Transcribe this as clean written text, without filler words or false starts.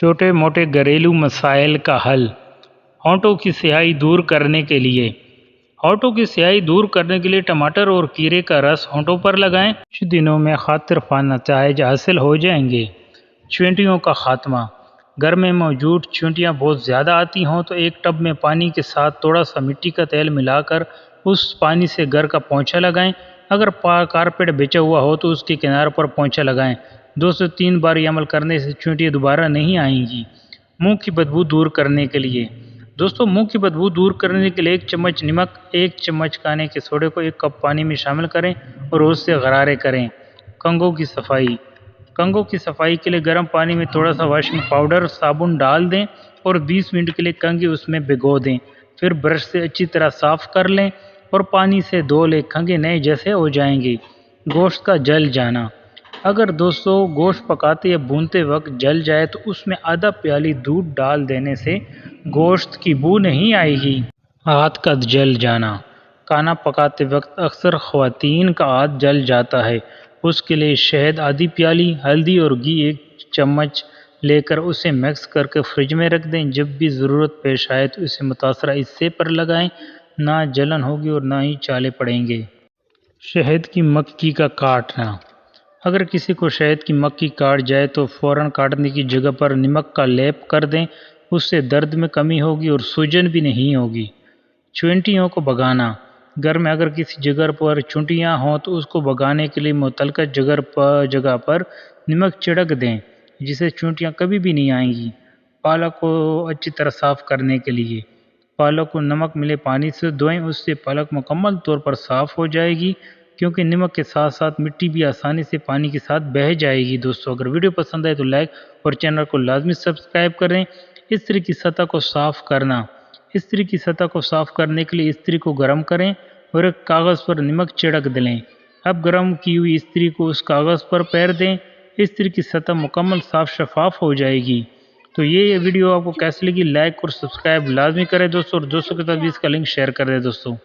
چھوٹے موٹے گھریلو مسائل کا حل۔ ہونٹوں کی سیاہی دور کرنے کے لیے ٹماٹر اور کھیرے کا رس ہونٹوں پر لگائیں۔ کچھ دنوں میں خاطر خواہ نتائج حاصل ہو جائیں گے۔ چینٹیوں کا خاتمہ۔ گھر میں موجود چینٹیاں بہت زیادہ آتی ہوں تو ایک ٹب میں پانی کے ساتھ تھوڑا سا مٹی کا تیل ملا کر اس پانی سے گھر کا پونچھا لگائیں۔ اگر کارپیٹ بچھا ہوا ہو تو اس کے کنارے پر پونچھا لگائیں۔ 2 سے 3 بار یہ عمل کرنے سے چینٹیاں دوبارہ نہیں آئیں گی۔ منہ کی بدبو دور کرنے کے لیے منہ کی بدبو دور کرنے کے لیے 1 چمچ نمک، 1 چمچ کھانے کے سوڈے کو 1 کپ پانی میں شامل کریں اور اس سے غرارے کریں۔ کنگھوں کی صفائی کے لیے گرم پانی میں تھوڑا سا واشنگ پاؤڈر صابن ڈال دیں اور 20 منٹ کے لیے کنگھی اس میں بھگو دیں۔ پھر برش سے اچھی طرح صاف کر لیں اور پانی سے دھو لیں۔ کنگھے نئے جیسے ہو جائیں گے۔ گوشت کا جل جانا۔ اگر گوشت پکاتے یا بھونتے وقت جل جائے تو اس میں آدھا پیالی دودھ ڈال دینے سے گوشت کی بو نہیں آئے گی۔ ہاتھ کا جل جانا۔ کھانا پکاتے وقت اکثر خواتین کا ہاتھ جل جاتا ہے۔ اس کے لیے شہد آدھی پیالی، ہلدی اور گھی 1 چمچ لے کر اسے مکس کر کے فریج میں رکھ دیں۔ جب بھی ضرورت پیش آئے تو اسے متاثرہ حصے پر لگائیں۔ نہ جلن ہوگی اور نہ ہی چھالے پڑیں گے۔ شہد کی مکھی کا کاٹنا۔ اگر کسی کو شہد کی مکھی کاٹ جائے تو فوراً کاٹنے کی جگہ پر نمک کا لیپ کر دیں۔ اس سے درد میں کمی ہوگی اور سوجن بھی نہیں ہوگی۔ چینٹیوں کو بھگانا۔ گھر میں اگر کسی جگہ پر چینٹیاں ہوں تو اس کو بھگانے کے لیے متعلقہ جگہ پر نمک چھڑک دیں، جس سے چینٹیاں کبھی بھی نہیں آئیں گی۔ پالک کو اچھی طرح صاف کرنے کے لیے پالک کو نمک ملے پانی سے دھوئیں۔ اس سے پالک مکمل طور پر صاف ہو جائے گی، کیونکہ نمک کے ساتھ ساتھ مٹی بھی آسانی سے پانی کے ساتھ بہہ جائے گی۔ دوستو اگر ویڈیو پسند آئے تو لائک اور چینل کو لازمی سبسکرائب کریں۔ استری کی سطح کو صاف کرنا۔ استری کی سطح کو صاف کرنے کے لیے استری کو گرم کریں اور ایک کاغذ پر نمک چھڑک دیں۔ اب گرم کی ہوئی استری کو اس کاغذ پر پھیر دیں۔ استری کی سطح مکمل صاف شفاف ہو جائے گی۔ تو یہ ویڈیو آپ کو کیسی لگی؟ لائک اور سبسکرائب لازمی کریں دوستو، اور دوستوں کے ساتھ بھی اس کا لنک شیئر کر دیں دوستو۔